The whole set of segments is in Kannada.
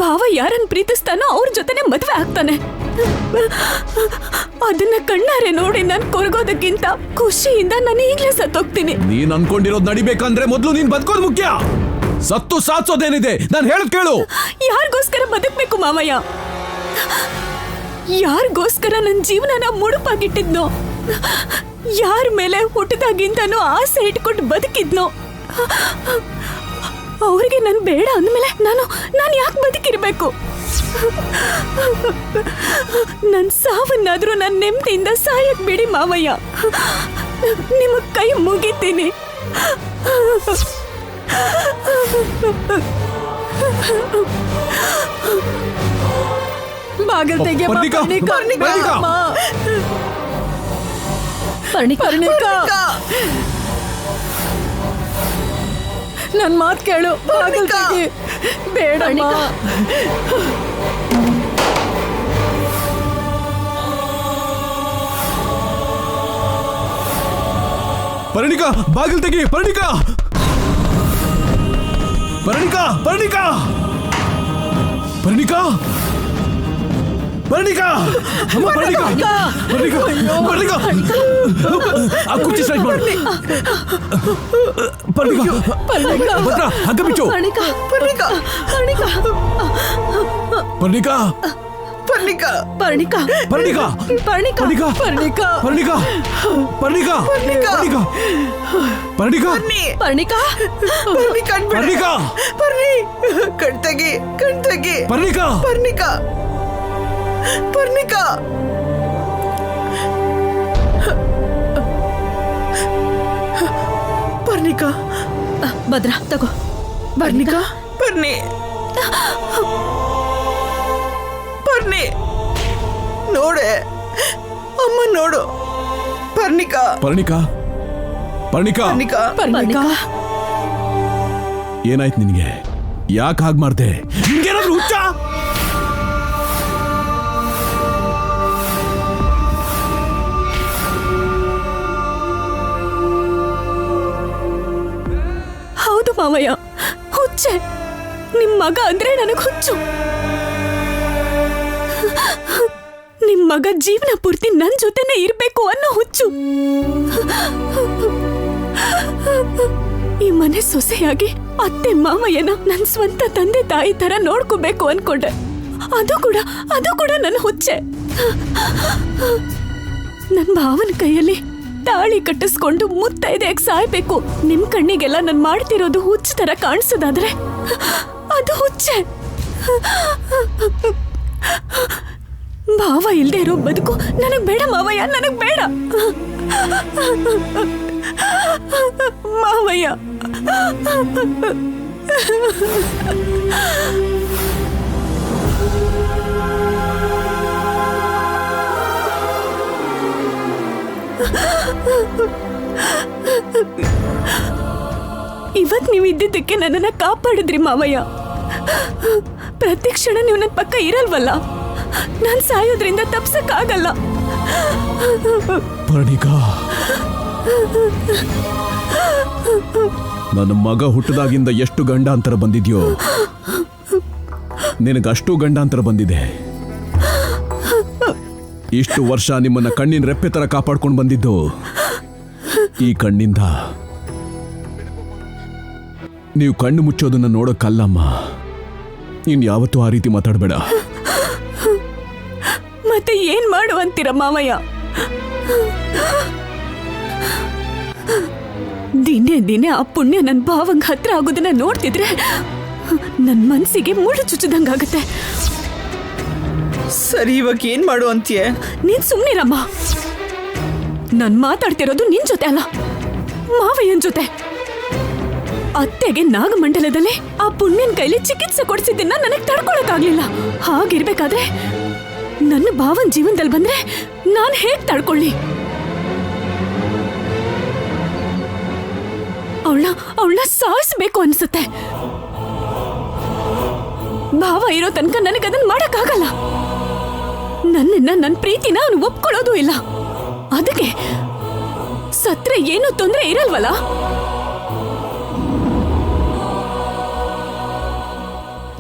ಭಾವ ಯಾರನ್ನ ಪ್ರೀತಿಸ್ತಾನೋ ಅವ್ರ ಜೊತೆನೆ ಮದ್ವೆ ಆಗ್ತಾನೆ. ಅದನ್ನ ಕಣ್ಣಾರೆ ನೋಡಿ ನಾನು ಕೊರಗೋದಕ್ಕಿಂತ ಖುಷಿಯಿಂದ ನಾನು ಈಗ್ಲೇ ಸತ್ತೋಗ್ತೀನಿ. ನೀನ್ ಅನ್ಕೊಂಡಿರೋದ್ ನಡಿಬೇಕಂದ್ರೆ ಮೊದ್ಲು ನೀನ್ ಬದುಕೋದು ಮುಖ್ಯ. ಸತ್ತು ಸಾತ್ಸೋದೇನಿದೆ, ನಾನು ಹೇಳದ್ ಕೇಳು. ಯಾರಿಗೋಸ್ಕರ ಬದುಕ್ಬೇಕು ಮಾವಯ್ಯ? ಯಾರಿಗೋಸ್ಕರ ನನ್ನ ಜೀವನನ ಮುಡುಪಾಗಿಟ್ಟಿದ್ನೋ, ಯಾರ ಮೇಲೆ ಹುಟ್ಟಿದಾಗಿಂತಾನು ಆಸೆ ಇಟ್ಕೊಂಡು ಬದುಕಿದ್ನೋ, ಅವ್ರಿಗೆ ನನ್ ಬೇಡ ಅಂದ್ಮೇಲೆ ನಾನು ಯಾಕೆ ಬದುಕಿರ್ಬೇಕು? ನನ್ ಸಾವನ್ನಾದ್ರೂ ನನ್ನ ನೆಮ್ಮದಿಯಿಂದ ಸಾಯಕ್ ಬಿಡಿ ಮಾವಯ್ಯ. ನಿಮ್ಮ ಕೈ ಮುಗಿತೀನಿ. ಬಾಗಿಲು ತೆಗೆ. ನನ್ ಮಾತ್ ಕೇಳು. ಬಾಗಿಲು ತೆಗೆ. ಬೇಡ. ಪರಿಣಿಕಾ, ಬಾಗಿಲು ತೆಗಿ. ಪರಿಣಿಕಾ, ಪರಿಣಿಕಾ, ಪರಿಣಿಕಾ, ಪರಿಣಿಕಾ, ಪರಿಣಿಕಾ, ಅಮ್ಮ ಪರಿಣಿಕಾ, ಪರಿಣಿಕಾ, ಪರಿಣಿಕಾ, ಆ ಕುರ್ಚಿ ಸೈಡ್ ಮಾಡು. ಪರಿಣಿಕಾ, ಭದ್ರ, ಹಗ್ಗ ಬಿಚ್ಚು. ಪರಿಣಿಕಾ, ಪರಿಣಿಕಾ, ಪರಿಣಿಕಾ, ಪರಿಣಿಕಾ, ಪರ್ಣಿಕಾ, ಪರಿಣಿಕಾ, ಪರಿಣಿಕಾ, ಪರಿಣಿಕಾ, ಪರಿಣಿಕಾ, ಪರಿಣಿಕಾ, ಪರಿಣಿಕಾ, ಪರಿಣಿಕಾ, ಪರಿಣಿಕಾ, ಪರಿಣಿಕಾ, ಪರ್ಣಿ, ಕಣ್ತಗಿ, ಕಣ್ತಗಿ, ಪರಿಣಿಕಾ, ಪರ್ಣಿಕಾ, ಪರ್ಣಿಕಾ, ಪರ್ಣಿಕಾ, ಭದ್ರ ತಗೋ. ಪರ್ಣಿಕಾ, ಪರ್ಣಿ, ಪರ್ಣಿ, ನೋಡೆ ಅಮ್ಮ, ನೋಡು. ಪರ್ಣಿಕಾ, ಪರಿಣಿಕಾ, ಪರಿಣಿಕಾ, ಪರ್ಣಿಕಾ, ಪರಿಣಿಕಾ, ಏನಾಯ್ತು ನಿನಗೆ? ಯಾಕೆ ಹಾಗೆ ಮಾಡ್ದೆ? ನಿನ್ಗೇನಾದ್ರೂ ಹುಚ್ಚ? ಹೌದು ಮಾವಯ್ಯ, ಹುಚ್ಚೆ. ನಿಮ್ ಮಗ ಅಂದ್ರೆ ನನಗ್ ಹುಚ್ಚು. ನಿಮ್ ಮಗ ಜೀವನ ಪೂರ್ತಿ ನನ್ ಜೊತೆನೆ ಇರ್ಬೇಕು ಅನ್ನೋ ಹುಚ್ಚು. ಈ ಮನೆ ಸೊಸೆಯಾಗಿ ಅತ್ತೆ ಮಾವಯ್ಯನ ನನ್ ಸ್ವಂತ ತಂದೆ ತಾಯಿ ತರ ನೋಡ್ಕೋಬೇಕು ಅನ್ಕೊಂಡೆ. ಅದು ಕೂಡ ನನ್ನ ಹುಚ್ಚೆ. ನನ್ ಭಾವನ ಕೈಯಲ್ಲಿ ತಾಳಿ ಕಟ್ಟಿಸ್ಕೊಂಡು ಮುತ್ತೈದೆಯಾಗಿ ಸಾಯ್ಬೇಕು. ನಿಮ್ ಕಣ್ಣಿಗೆಲ್ಲ ನಾನ್ ಮಾಡ್ತಿರೋದು ಹುಚ್ಚ ತರ ಕಾಣಿಸೋದಾದ್ರೆ ಅದು ಹುಚ್ಚೆ. ಭಾವ ಇಲ್ದೇ ಇರೋ ಬದುಕು ನನಗ್ ಬೇಡ ಮಾವಯ್ಯ, ನನಗ್ ಬೇಡ ಮಾವಯ್ಯ. ಇವತ್ ನೀವು ಇದ್ದಿದ್ದಕ್ಕೆ ನನ್ನನ್ನ ಕಾಪಾಡಿದ್ರಿ ಮಾವಯ್ಯ. ಪ್ರತಿ ಕ್ಷಣ ನೀವು ನನ್ನ ಪಕ್ಕ ಇರಲ್ವಲ್ಲ, ನಾನ್ ಸಾಯೋದ್ರಿಂದ ತಪ್ಸಕ್ಕಾಗಲ್ಲ. ಪರಿಣಿಕಾ, ನನ್ನ ಮಗ ಹುಟ್ಟದಾಗಿಂದ ಎಷ್ಟು ಗಂಡಾಂತರ ಬಂದಿದ್ಯೋ, ನಿನಗಷ್ಟು ಗಂಡಾಂತರ ಬಂದಿದೆ. ಇಷ್ಟು ವರ್ಷ ನಿಮ್ಮನ್ನ ಕಣ್ಣಿನ ರೆಪ್ಪೆ ತರ ಕಾಪಾಡ್ಕೊಂಡು ಬಂದಿದ್ದು ಈ ಕಣ್ಣಿಂದ. ನೀವು ಕಣ್ಣು ಮುಚ್ಚೋದನ್ನ ನೋಡೋಕ್ಕಲ್ಲಮ್ಮ. ಇನ್ ಯಾವತ್ತೂ ಆ ರೀತಿ ಮಾತಾಡಬೇಡ. ಮತ್ತೆ ಏನ್ ಮಾಡುವಂತೀರ ಮಾವಯ್ಯ? ದಿನೇ ದಿನೇ ಆ ಪುಣ್ಯ ನನ್ ಭಾವಂಗ್ ಹತ್ರ ಆಗೋದನ್ನ ನೋಡ್ತಿದ್ರೆ ನನ್ ಮನ್ಸಿಗೆ ಮುಳ್ಳು ಚುಚ್ಚದಂಗಾಗತ್ತೆ. ಸರಿ, ಇವಾಗ ಏನ್ ಮಾಡು ಅಂತೀಯ? ನೀನ್ ಸುಮ್ನಿರಮ್ಮ. ನಾನ್ ಮಾತಾಡ್ತಿರೋದು ನಿನ್ ಜೊತೆ ಅಲ್ಲ, ಮಾವಯ್ಯನ್ ಜೊತೆ. ಅತ್ತೆಗೆ ನಾಗಮಂಡಲದಲ್ಲಿ ಆ ಪುಣ್ಯನ್ ಕೈಲಿ ಚಿಕಿತ್ಸೆ ಕೊಡಿಸಿದ್ದನ್ನ ನನಗ್ ತಡ್ಕೊಳಕ್ಕಾಗ್ಲಿಲ್ಲ. ಹಾಗಿರ್ಬೇಕಾದ್ರೆ ನನ್ನ ಭಾವನ್ ಜೀವನದಲ್ಲಿ ಬಂದ್ರೆ ನಾನ್ ಹೇಗ್ ತಡ್ಕೊಳ್ಳಿ? ಅವಳನ್ನ ಸಾಯಿಸ್ಬೇಕು ಅನ್ಸುತ್ತೆ. ಭಾವ ಇರೋ ತನಕ ನನಗದನ್ನ ಮಾಡಕ್ಕಾಗಲ್ಲ. ನನ್ನ ಪ್ರೀತಿನ ಅವನು ಒಪ್ಕೊಳ್ಳೋದು ಇಲ್ಲ. ಅದಕ್ಕೆ ಸತ್ರೆ ಏನೂ ತೊಂದ್ರೆ ಇರಲ್ವಲ್ಲ.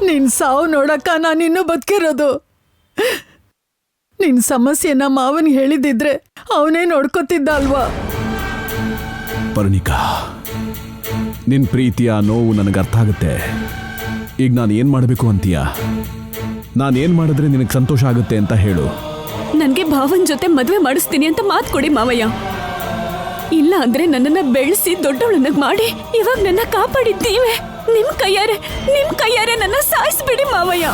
ನಿನ್ ಸಾವು ನೋಡಕ್ಕ ನಾನಿನ್ನೂ ಬದುಕಿರೋದು. ನಿನ್ ಸಮಸ್ಯೆನ ಮಾವನಿಗೆ ಹೇಳಿದಿದ್ರೆ ಅವನೇ ನೋಡ್ಕೊತಿದ್ದ ಅಲ್ವಾ? ಪರ್ಣಿಕಾ, ನಿನ್ ಪ್ರೀತಿಯ ನೋವು ನನಗೆ ಅರ್ಥ ಆಗುತ್ತೆ. ಈಗ ನಾನು ಏನ್ ಮಾಡಬೇಕು ಅಂತೀಯ? ನಾನೇನ್ ಮಾಡಿದ್ರೆ ನಿನಗೆ ಸಂತೋಷ ಆಗುತ್ತೆ ಅಂತ ಹೇಳು. ನನ್ಗೆ ಭಾವನ್ ಜೊತೆ ಮದ್ವೆ ಮಾಡಿಸ್ತೀನಿ ಅಂತ ಮಾತು ಕೊಡಿ ಮಾವಯ್ಯ. ಇಲ್ಲ ಅಂದ್ರೆ ನನ್ನನ್ನ ಬೆಳೆಸಿ ದೊಡ್ಡವಳನ್ನಾಗಿ ಮಾಡಿ ಇವಾಗ ನನ್ನ ಕಾಪಾಡಿದ್ದೀವೆ. ನಿಮ್ ಕೈಯಾರೆ ನನ್ನ ಸಾಯಿಸ್ಬಿಡಿ ಮಾವಯ್ಯ.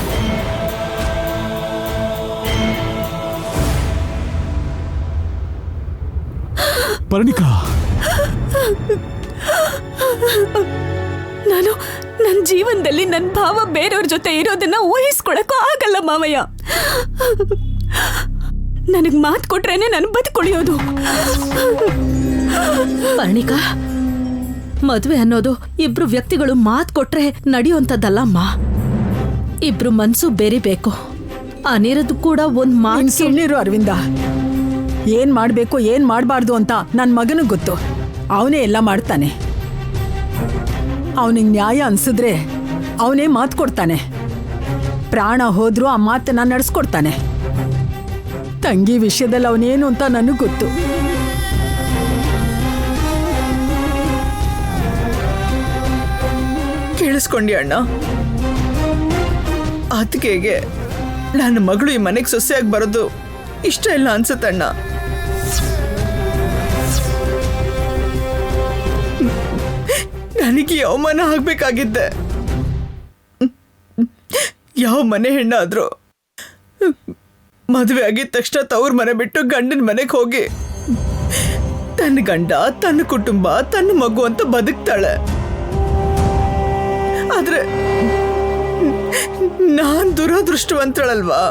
ಪರ್ಣಿಕಾ, ನಾನು ನನ್ನ ಜೀವನದಲ್ಲಿ ನನ್ನ ಭಾವ ಬೇರೆಯವ್ರ ಜೊತೆ ಇರೋದನ್ನ ಊಹಿಸ್ಕೊಳಕ್ಕೂ ಆಗಲ್ಲ ಮಾವಯ್ಯ. ನನಗ್ ಮಾತು ಕೊಟ್ರೇನೆ ನಾನು ಬದುಕುಳಿಯೋದು. ಪರ್ಣಿಕಾ, ಮದುವೆ ಅನ್ನೋದು ಇಬ್ರು ವ್ಯಕ್ತಿಗಳು ಮಾತು ಕೊಟ್ರೆ ನಡೆಯುವಂಥದ್ದಲ್ಲಮ್ಮ. ಇಬ್ರು ಮನ್ಸು ಬೇರಿಬೇಕು. ಅನಿರದ್ದು ಕೂಡ ಒಂದ್ ನೀನ್ ಮಾತು. ಸುಳ್ಳಿರು ಅರವಿಂದ. ಏನ್ ಮಾಡ್ಬೇಕು ಏನ್ ಮಾಡ್ಬಾರ್ದು ಅಂತ ನನ್ ಮಗನಿಗೆ ಗೊತ್ತು. ಅವನೇ ಎಲ್ಲ ಮಾಡ್ತಾನೆ. ಅವನಿಗೆ ನ್ಯಾಯ ಅನ್ಸಿದ್ರೆ ಅವನೇ ಮಾತು ಕೊಡ್ತಾನೆ. ಪ್ರಾಣ ಹೋದ್ರೂ ಆ ಮಾತನ್ನ ನಡೆಸ್ಕೊಡ್ತಾನೆ. ತಂಗಿ ವಿಷಯದಲ್ಲಿ ಅವನೇನು ಅಂತ ನನಗೆ ಗೊತ್ತು. ಕೇಳಿಸ್ಕೊಂಡಿ ಅಣ್ಣ? ಅದಕ್ಕೆ ನನ್ನ ಮಗಳು ಈ ಮನೆಗೆ ಸೊಸೆಯಾಗಿ ಬರೋದು ಇಷ್ಟ ಇಲ್ಲ ಅನ್ಸುತ್ತಣ್ಣ. ನನಗೆ ಅವಮಾನ ಆಗ್ಬೇಕಾಗಿದ್ದೆ. ಯಾವ ಮನೆ ಹೆಣ್ಣಾದ್ರು ಮದುವೆ ಆಗಿದ ತಕ್ಷಣ ತವ್ರ ಮನೆ ಬಿಟ್ಟು ಗಂಡನ ಮನೆಗೆ ಹೋಗಿ ತನ್ನ ಗಂಡ, ತನ್ನ ಕುಟುಂಬ, ತನ್ನ ಮಗು ಅಂತ ಬದುಕ್ತಾಳೆ. ಆದ್ರೆ ನಾನ್ ದುರದೃಷ್ಟವಂತಳಲ್ವಾ?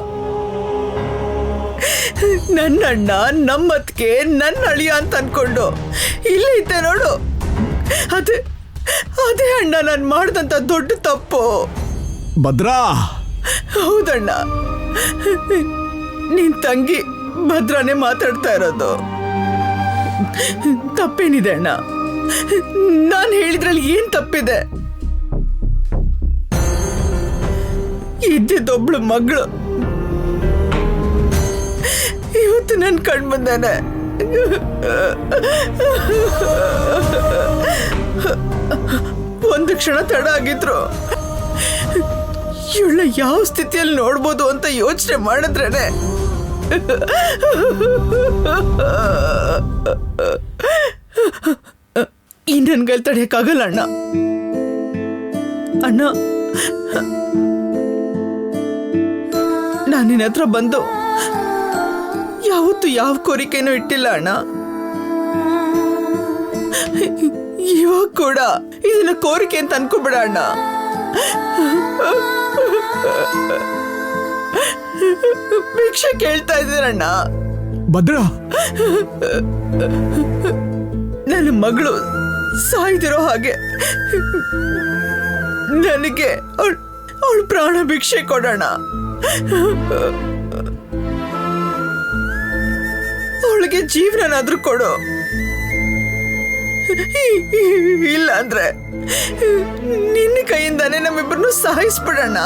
ನನ್ನ ಅಣ್ಣ, ನಮ್ಮತ್ಗೆ, ನನ್ನ ಅಳಿಯ ಅಂತ ಅನ್ಕೊಂಡು ಇಲ್ಲೇ ಇದ್ದೆ ನೋಡು. ಅದೇ ಅಣ್ಣ ನಾನು ಮಾಡ್ದಂತ ದೊಡ್ಡ ತಪ್ಪು. ಭದ್ರಾ. ಹೌದಣ್ಣ, ನಿನ್ ತಂಗಿ ಭದ್ರಾನೇ ಮಾತಾಡ್ತಾ ಇರೋದು. ತಪ್ಪೇನಿದೆ ಅಣ್ಣ? ನಾನು ಹೇಳಿದ್ರಲ್ಲಿ ಏನ್ ತಪ್ಪಿದೆ? ಇದ್ದಿದ್ದೊಬ್ಳು ಮಗಳು ಇವತ್ತು ನನ್ ಕಣ್ಮುಂದೇನೆ ಒಂದು ಕ್ಷಣ ತಡ ಆಗಿದ್ರು ಇವಳ ಯಾವ ಸ್ಥಿತಿಯಲ್ಲಿ ನೋಡ್ಬೋದು ಅಂತ ಯೋಚನೆ ಮಾಡಿದ್ರೇನೆ ಈ ನನ್ಗಲ್ ತಡೆಯಕ್ಕಾಗಲ್ಲ ಅಣ್ಣ. ಅಣ್ಣ, ನಾನು ನಿನ್ನ ಹತ್ರ ಬಂದು ಯಾವತ್ತು ಯಾವ ಕೋರಿಕೆನೂ ಇಟ್ಟಿಲ್ಲ ಅಣ್ಣ. ಇವಾಗ ಕೂಡ ಇದನ್ನ ಕೋರಿಕೆ ಅಂತ ಅನ್ಕೋಬೇಡ ಅಣ್ಣ. ಭಿಕ್ಷೆ ಕೇಳ್ತಾ ಇದ್ದೀರಣ್ಣ. ಭದ್ರಾ, ನನ್ನ ಮಗಳು ಸಾಯ್ದಿರೋ ಹಾಗೆ ನನಗೆ ಅವಳು ಪ್ರಾಣ ಭಿಕ್ಷೆ ಕೊಡೋಣ. ಅವಳಿಗೆ ಜೀವನನಾದ್ರೂ ಕೊಡು. ಇಲ್ಲ ಅಂದ್ರೆ ನಿನ್ನ ಕೈಯಿಂದಾನೇ ನಮ್ಮಿಬ್ಬರನ್ನು ಸಾಯಿಸ್ಬಿಡೋಣ.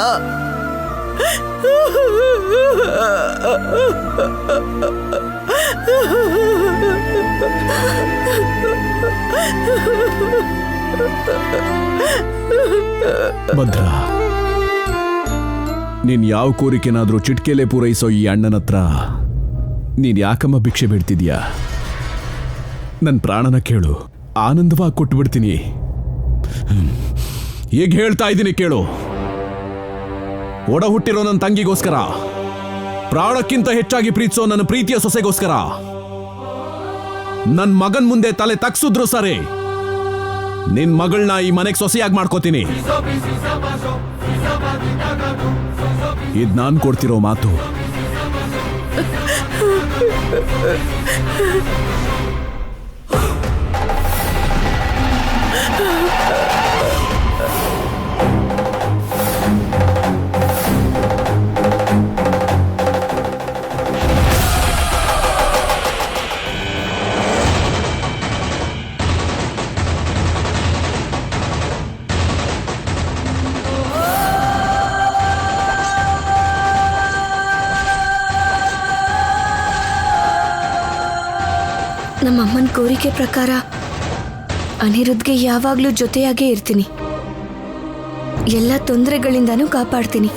ಭದ್ರಾ, ನೀನ್ ಯಾವ ಕೋರಿಕೆನಾದ್ರೂ ಚಿಟ್ಕೆಲೆ ಪೂರೈಸೋ ಈ ಅಣ್ಣನ ಹತ್ರ ನೀನ್ ಯಾಕಮ್ಮ ಭಿಕ್ಷೆ ಬಿಡ್ತಿದ್ಯಾ? ನನ್ನ ಪ್ರಾಣನ ಕೇಳು, ಆನಂದವಾಗಿ ಕೊಟ್ಟು ಬಿಡ್ತೀನಿ. ಈಗ ಹೇಳ್ತಾ ಇದ್ದೀನಿ ಕೇಳು. ಒಡ ಹುಟ್ಟಿರೋ ನನ್ನ ತಂಗಿಗೋಸ್ಕರ, ಪ್ರಾಣಕ್ಕಿಂತ ಹೆಚ್ಚಾಗಿ ಪ್ರೀತಿಸೋ ನನ್ನ ಪ್ರೀತಿಯ ಸೊಸೆಗೋಸ್ಕರ ನನ್ನ ಮಗನ್ ಮುಂದೆ ತಲೆ ತಗ್ಸಿದ್ರು ಸರಿ, ನಿನ್ ಮಗಳನ್ನ ಈ ಮನೆಗೆ ಸೊಸೆಯಾಗಿ ಮಾಡ್ಕೋತೀನಿ. ಇದ್ ನಾನ್ ಕೊಡ್ತಿರೋ ಮಾತು. ನಮ್ಮ ಅಮ್ಮನ ಕೋರಿಕೆ ಪ್ರಕಾರ ಅನಿರುದ್ಧ್ಗೆ ಯಾವಾಗಲೂ ಜೊತೆಯಾಗೇ ಇರ್ತೀನಿ. ಎಲ್ಲ ತೊಂದರೆಗಳಿಂದನೂ ಕಾಪಾಡ್ತೀನಿ.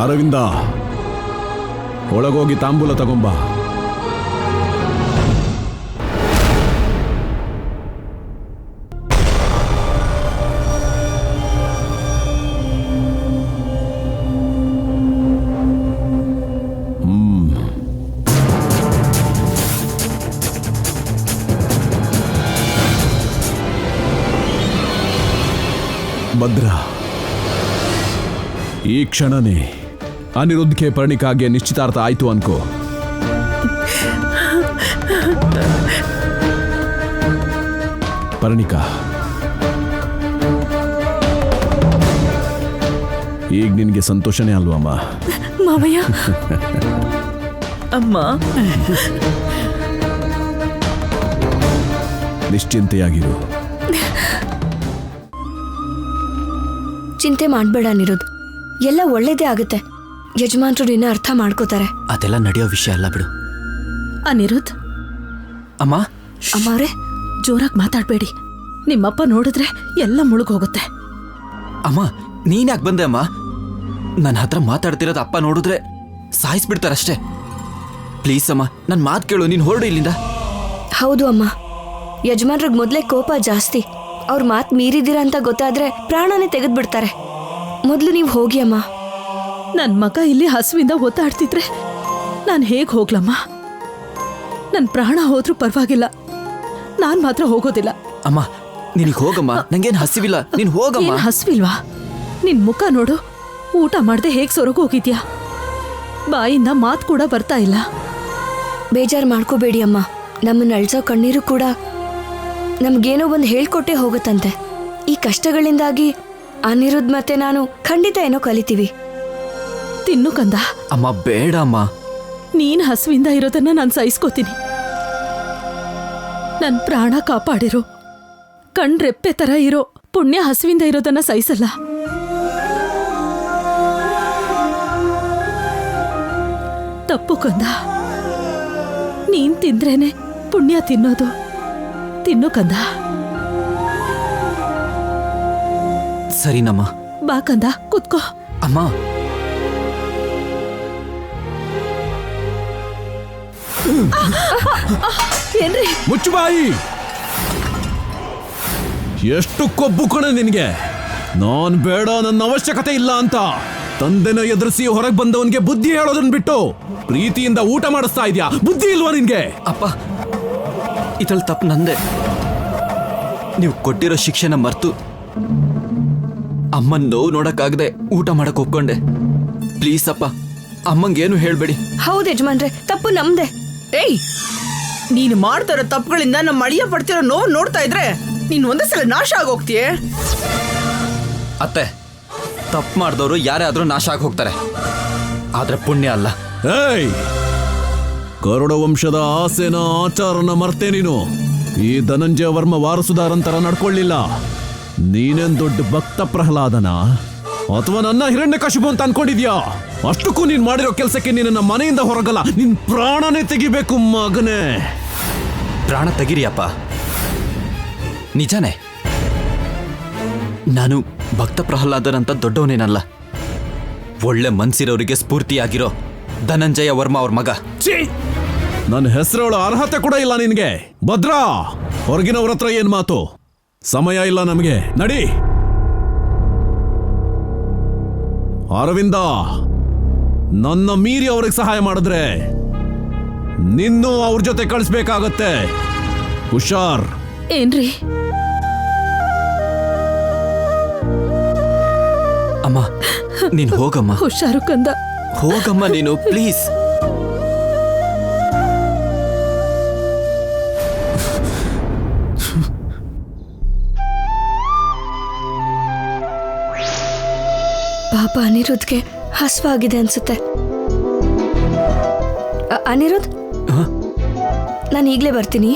ಅರವಿಂದ, ಒಳಗೋಗಿ ತಾಂಬೂಲ ತಗೊಂಬ. ಭದ್ರ, ಈ ಕ್ಷಣನೇ ಅನಿರುದ್ಧ್ಗೆ ಪರ್ಣಿಕಾಗೆ ನಿಶ್ಚಿತಾರ್ಥ ಆಯ್ತು ಅನ್ಕೋ. ಪರ್ಣಿಕಾ, ಈಗ ನಿನ್ಗೆ ಸಂತೋಷನೇ ಅಲ್ವಮ್ಮ? ಮಾವಯ್ಯ, ಅಮ್ಮ, ನಿಶ್ಚಿಂತೆಯಾಗಿರು. ಚಿಂತೆ ಮಾಡಬೇಡ ಅನಿರುದ್ಧ್, ಎಲ್ಲ ಒಳ್ಳೇದೇ ಆಗುತ್ತೆ. ಯಜಮಾನ್ರು ನಿನ್ನ ಅರ್ಥ ಮಾಡ್ಕೋತಾರೆ. ಅದೆಲ್ಲ ನಡೆಯೋ ವಿಷಯ ಅಲ್ಲ ಬಿಡು. ಅನಿರುದ್ಧ್, ಅಮ್ಮ, ಅಮ್ಮವ್ರೆ, ಜೋರಾಗಿ ಮಾತಾಡಬೇಡಿ. ನಿಮ್ಮಪ್ಪ ನೋಡಿದ್ರೆ ಎಲ್ಲ ಮುಳುಗೋಗುತ್ತೆ. ಅಮ್ಮ, ನೀನ್ಯಾಕೆ ಬಂದೆ ಅಮ್ಮ? ನನ್ನ ಹತ್ರ ಮಾತಾಡ್ತಿರೋದು ಅಪ್ಪ ನೋಡಿದ್ರೆ ಸಾಯಿಸ್ಬಿಡ್ತಾರಷ್ಟೇ. ಪ್ಲೀಸ್ ಅಮ್ಮ, ನನ್ನ ಮಾತು ಕೇಳು, ನೀನು ಹೊರಡು ಇಲ್ಲಿಂದ. ಹೌದು ಅಮ್ಮ, ಯಜಮಾನ್ರಿಗೆ ಮೊದಲೇ ಕೋಪ ಜಾಸ್ತಿ. ಅವ್ರ ಮಾತು ಮೀರಿದ್ದೀರಾ ಅಂತ ಗೊತ್ತಾದ್ರೆ ಪ್ರಾಣನೇ ತೆಗೆದ್ಬಿಡ್ತಾರೆ. ಮೊದಲು ನೀವು ಹೋಗಿ ಅಮ್ಮ. ನನ್ನ ಮಗ ಇಲ್ಲಿ ಹಸುವಿಂದ ಒತ್ತಾಡ್ತಿದ್ರೆ ನಾನು ಹೇಗೆ ಹೋಗ್ಲಮ್ಮ? ನನ್ನ ಪ್ರಾಣ ಹೋದ್ರೂ ಪರವಾಗಿಲ್ಲ, ನಾನು ಮಾತ್ರ ಹೋಗೋದಿಲ್ಲ. ಅಮ್ಮ, ನಿನಗೆ ಹೋಗಮ್ಮ, ನಂಗೇನು ಹಸಿವಿಲ್ಲ, ನೀನು ಹೋಗಮ್ಮ. ಏನ್ ಹಸುವಿಲ್ವಾ? ನಿನ್ ಮುಖ ನೋಡು, ಊಟ ಮಾಡದೆ ಹೇಗೆ ಸೊರಗೋಗಿದ್ಯಾ? ಬಾಯಿಂದ ಮಾತು ಕೂಡ ಬರ್ತಾ ಇಲ್ಲ. ಬೇಜಾರು ಮಾಡ್ಕೋಬೇಡಿ ಅಮ್ಮ. ನಮ್ಮನ್ನ ಅಳ್ಸೋ ಕಣ್ಣೀರು ಕೂಡ ನಮ್ಗೇನೋ ಒಂದು ಹೇಳ್ಕೊಟ್ಟೆ ಹೋಗುತ್ತಂತೆ. ಈ ಕಷ್ಟಗಳಿಂದಾಗಿ ಅನಿರುದ್ಧ್ ಮತ್ತೆ ನಾನು ಖಂಡಿತ ಏನೋ ಕಲಿತೀವಿ. ತಿನ್ನು ಕಂದ. ಅಮ್ಮ, ಬೇಡ ಅಮ್ಮ. ನೀನ್ ಹಸುವಿಂದ ಇರೋದನ್ನ ನಾನು ಸಹಿಸ್ಕೋತೀನಿ. ನನ್ ಪ್ರಾಣ ಕಾಪಾಡಿರೋ, ಕಣ್ರೆಪ್ಪೆ ತರ ಇರೋ ಪುಣ್ಯ ಹಸುವಿಂದ ಇರೋದನ್ನ ಸಹಿಸಲ್ಲ. ತಪ್ಪು ಕಂದ. ನೀನ್ ತಿಂದ್ರೇನೆ ಪುಣ್ಯ ತಿನ್ನೋದು. ತಿನ್ನು ಕಂದ. ಸರಿನಮ್ಮ. ಬಾ ಕಂದ, ಕೂತ್ಕೋ. ಅಮ್ಮ, ಏನ್ರಿ? ಮುಚ್ಚುಬಾಯಿ. ಎಷ್ಟು ಕೊಬ್ಬು ಕಣೆ ನಿನ್ಗೆ. ನಾನ್ ಬೇಡ, ನನ್ನ ಅವಶ್ಯಕತೆ ಇಲ್ಲ ಅಂತ ತಂದೆನ ಎದುರಿಸಿ ಹೊರಗೆ ಬಂದವನ್ಗೆ ಬುದ್ಧಿ ಹೇಳೋದನ್ನ ಬಿಟ್ಟು ಪ್ರೀತಿಯಿಂದ ಊಟ ಮಾಡಿಸ್ತಾ ಇದ್ಯಾ. ಬುದ್ಧಿ ಇಲ್ವಾ ನಿನ್ಗೆ? ಅಪ್ಪ, ಇದ್ರಲ್ಲಿ ತಪ್ಪು ನಂದೆ. ನೀವು ಕೊಟ್ಟಿರೋ ಶಿಕ್ಷೆನ ಮರ್ತು ಅಮ್ಮನ್ ನೋವು ನೋಡಕ್ಕಾಗದೆ ಊಟ ಮಾಡಕ್ ಒಪ್ಕೊಂಡೆ. ಪ್ಲೀಸ್ ಅಪ್ಪ, ಅಮ್ಮಂಗೇನು ಹೇಳ್ಬೇಡಿ. ಹೌದು ಯಜಮಾನ್ರೆ, ತಪ್ಪು ನಮ್ದೆ. ಏಯ್, ನೀನು ಮಾಡ್ತಾರೋ ತಪ್ಪುಗಳಿಂದ ನಮ್ಮ ಅಳಿಯ ಪಡ್ತಿರೋ ನೋವು ನೋಡ್ತಾ ಇದ್ರೆ ನೀನು ಒಂದೇ ಸಲ ನಾಶ ಆಗೋಗ್ತೀಯೇ. ಅತ್ತೆ, ತಪ್ಪು ಮಾಡಿದವರು ಯಾರೇ ಆದ್ರೂ ನಾಶ ಆಗಿ ಹೋಗ್ತಾರೆ, ಆದ್ರೆ ಪುಣ್ಯ ಅಲ್ಲ. ಏಯ್, ಗರುಡ ವಂಶದ ಆಸೆನ ಆಚಾರನ ಮರ್ತೆ ನೀನು ಈ ಧನಂಜಯ ವರ್ಮ ವಾರಸುದಾರಂತರ ನಡ್ಕೊಳ್ಳಿಲ್ಲ. ನೀನೇನ್ ದೊಡ್ಡ ಭಕ್ತ ಪ್ರಹ್ಲಾದನ ಅಥವಾ ನನ್ನ ಹಿರಣ್ಯಕಶಿಪು ಅಂತ ಅನ್ಕೊಂಡಿದ್ಯಾ? ಅಷ್ಟಕ್ಕೂ ನೀನ್ ಮಾಡಿರೋ ಕೆಲಸಕ್ಕೆ ನಿನ್ನ ಮನೆಯಿಂದ ಹೊರಗಲ್ಲ, ನಿನ್ ಪ್ರಾಣನೇ ತೆಗಿಬೇಕು ಮಗನೇ. ಪ್ರಾಣ ತೆಗಿರಿ ಅಪ್ಪ, ನಿಜಾನೇ. ನಾನು ಭಕ್ತ ಪ್ರಹ್ಲಾದನಂತ ದೊಡ್ಡವನೇನಲ್ಲ. ಒಳ್ಳೆ ಮನ್ಸಿರೋರಿಗೆ ಸ್ಫೂರ್ತಿಯಾಗಿರೋ ಧನಂಜಯ ವರ್ಮ ಅವ್ರ ಮಗ. ನನ್ನ ಹೆಸರುಗಳ ಅರ್ಹತೆ ಕೂಡ ಇಲ್ಲ ನಿನ್ಗೆ. ಭದ್ರಾ, ಹೊರಗಿನವ್ರ ಹತ್ರ ಏನ್ ಮಾತು? ಸಮಯ ಇಲ್ಲ ನಮಗೆ, ನಡಿ. ಅರವಿಂದ, ನನ್ನ ಮೀರಿ ಅವ್ರಿಗೆ ಸಹಾಯ ಮಾಡಿದ್ರೆ ನಿನ್ನೂ ಅವ್ರ ಜೊತೆ ಕಳಿಸ್ಬೇಕಾಗತ್ತೆ. ಹುಷಾರ್. ಏನ್ರಿ? ಅಮ್ಮ, ನೀನ್ ಹೋಗಮ್ಮ. ಹುಷಾರು ಕಂದ. ಹೋಗಮ್ಮ ನೀನು, ಪ್ಲೀಸ್. ಪಾಪ ಅನಿರುದ್ಧ್ಗೆ ಹಸ್ವಾಗಿದೆ ಅನ್ಸುತ್ತೆ. ಅನಿರುದ್ಧ್, ನಾನು ಈಗಲೇ ಬರ್ತೀನಿ.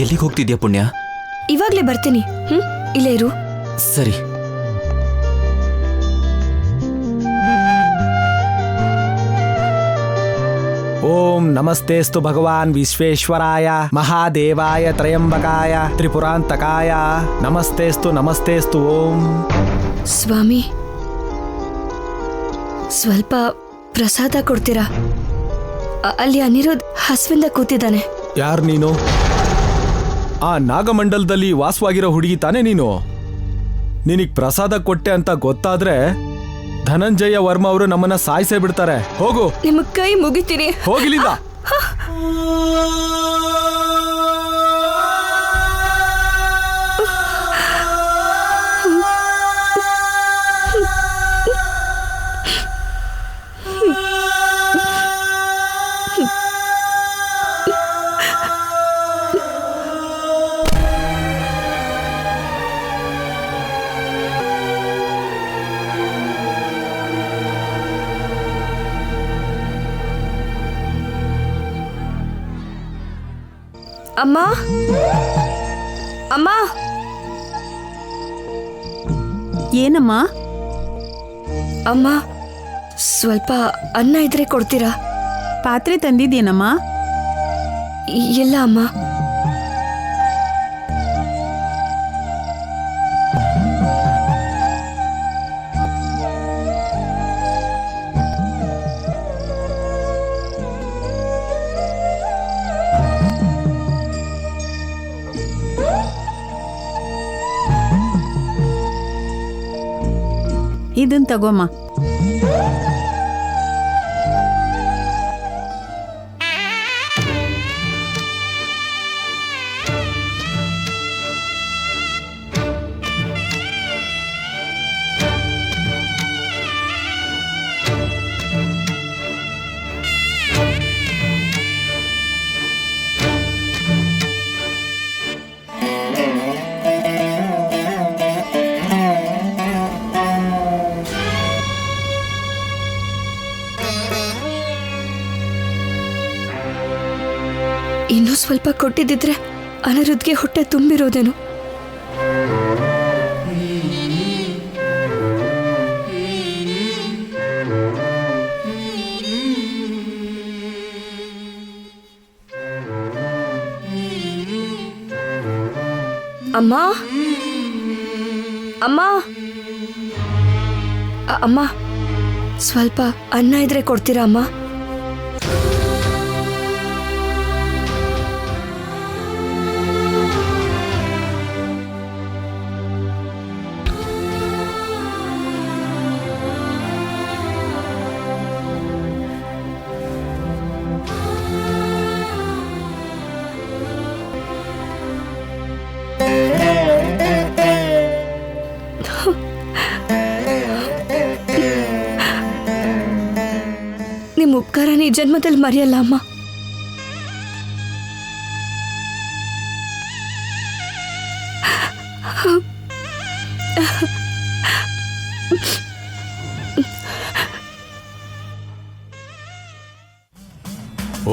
ಎಲ್ಲಿಗೆ ಹೋಗ್ತಿದ್ಯಾ ಪುಣ್ಯ? ಇವಾಗ್ಲೇ ಬರ್ತೀನಿ. ಇಲ್ಲೇ ಇರು. ಸರಿ. ಓಂ ನಮಸ್ತೇಸ್ತು ಭಗವಾನ್ ವಿಶ್ವೇಶ್ವರಾಯ ಮಹಾದೇವಾಯ ತ್ರಯಂಬಕಾಯ ತ್ರಿಪುರಾಂತಕಾಯ ನಮಸ್ತೇಸ್ತು ಓಂ. ಸ್ವಾಮಿ, ಸ್ವಲ್ಪ ಪ್ರಸಾದ ಕೊಡ್ತೀರಾ? ಅಲ್ಲಿ ಅನಿರುದ್ಧ್ ಹಸ್ವಿಂದ ಕೂತಿದ್ದಾನೆ. ಯಾರು ನೀನು? ಆ ನಾಗಮಂಡಲದಲ್ಲಿ ವಾಸವಾಗಿರೋ ಹುಡುಗಿ ತಾನೇ ನೀನು? ನಿನಗ್ ಪ್ರಸಾದ ಕೊಟ್ಟೆ ಅಂತ ಗೊತ್ತಾದ್ರೆ ಧನಂಜಯ ವರ್ಮ ಅವರು ನಮ್ಮನ್ನ ಸಾಯಿಸೇ ಬಿಡ್ತಾರೆ. ಹೋಗು, ನಿಮ್ಮ ಕೈ ಮುಗಿತೀನಿ. ಹೋಗಿಲಿಂದ. ಅಮ್ಮ, ಅಮ್ಮ, ಏನಮ್ಮ? ಅಮ್ಮ, ಸ್ವಲ್ಪ ಅನ್ನ ಇದ್ರೆ ಕೊಡ್ತೀರಾ? ಪಾತ್ರೆ ತಂದಿದ್ದೇನಮ್ಮ? ಇಲ್ಲ ಅಮ್ಮ. ಇದನ್ ತಗೋಮ್ಮ. ಇನ್ನೂ ಸ್ವಲ್ಪ ಕೊಟ್ಟಿದ್ದಿದ್ರೆ ಅನಿರುದ್ಧ್ಗೆ ಹೊಟ್ಟೆ ತುಂಬಿರೋದೇನು. ಅಮ್ಮ, ಅಮ್ಮ, ಅಮ್ಮ, ಸ್ವಲ್ಪ ಅನ್ನ ಇದ್ರೆ ಕೊಡ್ತೀರಾ ಅಮ್ಮ? ನಿಮ್ಮ ಉಪಕಾರ ಈ ಜನ್ಮದಲ್ಲಿ ಮರೆಯಲ್ಲ ಅಮ್ಮ.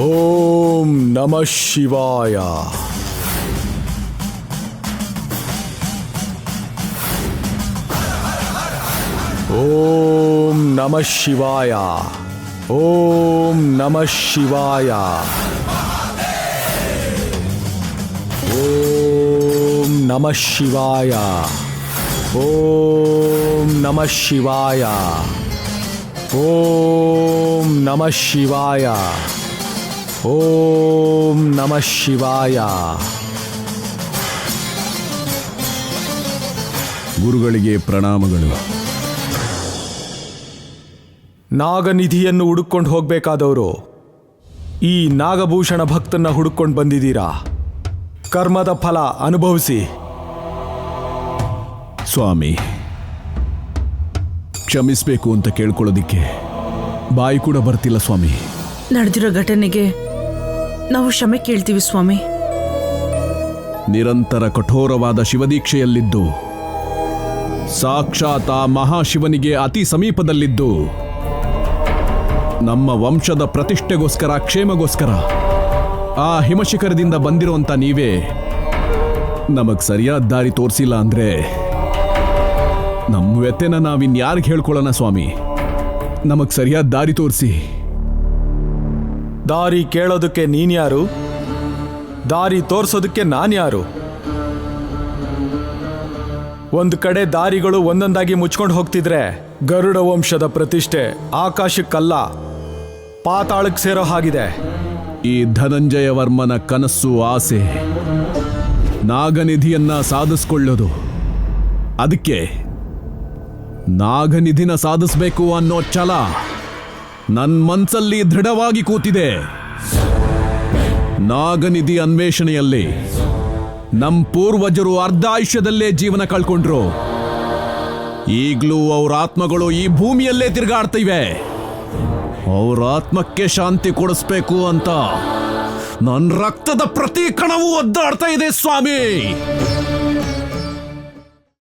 ಓಂ ನಮಃ ಶಿವಾಯ. ಓಂ ನಮಃ ಶಿವಾಯ. ಓಂ ನಮಃ ಶಿವಾಯ. ಓಂ ನಮಃ ಶಿವಾಯ. ಓಂ ನಮಃ ಶಿವಾಯ. ಓಂ ನಮಃ ಶಿವಾಯ. ಓಂ ನಮಃ ಶಿವಾಯ. ಗುರುಗಳಿಗೆ ಪ್ರಣಾಮಗಳು. ನಾಗನಿಧಿಯನ್ನು ಹುಡುಕೊಂಡು ಹೋಗ್ಬೇಕಾದವರು ಈ ನಾಗಭೂಷಣ ಭಕ್ತನ್ನ ಹುಡುಕೊಂಡು ಬಂದಿದ್ದೀರಾ. ಕರ್ಮದ ಫಲ ಅನುಭವಿಸಿ. ಸ್ವಾಮಿ, ಕ್ಷಮಿಸ್ಬೇಕು ಅಂತ ಕೇಳ್ಕೊಳ್ಳೋದಿಕ್ಕೆ ಬಾಯಿ ಕೂಡ ಬರ್ತಿಲ್ಲ ಸ್ವಾಮಿ. ನಡೆದಿರೋ ಘಟನೆಗೆ ನಾವು ಕ್ಷಮೆ ಕೇಳ್ತೀವಿ ಸ್ವಾಮಿ. ನಿರಂತರ ಕಠೋರವಾದ ಶಿವದೀಕ್ಷೆಯಲ್ಲಿದ್ದು ಸಾಕ್ಷಾತ್ ಆ ಮಹಾಶಿವನಿಗೆ ಅತಿ ಸಮೀಪದಲ್ಲಿದ್ದು ನಮ್ಮ ವಂಶದ ಪ್ರತಿಷ್ಠೆಗೋಸ್ಕರ, ಕ್ಷೇಮಗೋಸ್ಕರ ಆ ಹಿಮಶಿಖರದಿಂದ ಬಂದಿರುವಂತ ನೀವೇ ನಮಗ್ ಸರಿಯಾದ ದಾರಿ ತೋರಿಸಿಲ್ಲ ಅಂದ್ರೆ ನಮ್ಮ ವ್ಯತೆನ ನಾವಿನ್ಯಾರಿಗೆ ಹೇಳ್ಕೊಳ್ಳೋಣ ಸ್ವಾಮಿ? ನಮಗ್ ಸರಿಯಾದ ದಾರಿ ತೋರಿಸಿ. ದಾರಿ ಕೇಳೋದಕ್ಕೆ ನೀನ್ಯಾರು? ದಾರಿ ತೋರ್ಸೋದಕ್ಕೆ ನಾನ್ಯಾರು? ಒಂದು ಕಡೆ ದಾರಿಗಳು ಒಂದೊಂದಾಗಿ ಮುಚ್ಕೊಂಡು ಹೋಗ್ತಿದ್ರೆ ಗರುಡ ವಂಶದ ಪ್ರತಿಷ್ಠೆ ಆಕಾಶಕ್ಕಲ್ಲ ಪಾತಾಳಕ್ಕೆ ಸೇರೋ ಹಾಗಿದೆ. ಈ ಧನಂಜಯ ವರ್ಮನ ಕನಸು ಆಸೆ ನಾಗನಿಧಿಯನ್ನ ಸಾಧಿಸ್ಕೊಳ್ಳೋದು. ಅದಕ್ಕೆ ನಾಗನಿಧಿನ ಸಾಧಿಸ್ಬೇಕು ಅನ್ನೋ ಛಲ ನನ್ನ ಮನ್ಸಲ್ಲಿ ದೃಢವಾಗಿ ಕೂತಿದೆ. ನಾಗನಿಧಿ ಅನ್ವೇಷಣೆಯಲ್ಲಿ ನಮ್ಮ ಪೂರ್ವಜರು ಅರ್ಧ ಆಯುಷ್ಯದಲ್ಲೇ ಜೀವನ ಕಳ್ಕೊಂಡ್ರು. ಈಗಲೂ ಅವ್ರ ಆತ್ಮಗಳು ಈ ಭೂಮಿಯಲ್ಲೇ ತಿರುಗಾಡ್ತಿವೆ. ಅವ್ರ ಆತ್ಮಕ್ಕೆ ಶಾಂತಿ ಕೊಡಿಸ್ಬೇಕು ಅಂತ ನನ್ನ ರಕ್ತದ ಪ್ರತಿ ಕಣವೂ ಒದ್ದಾಡ್ತಾ ಇದೆ ಸ್ವಾಮಿ.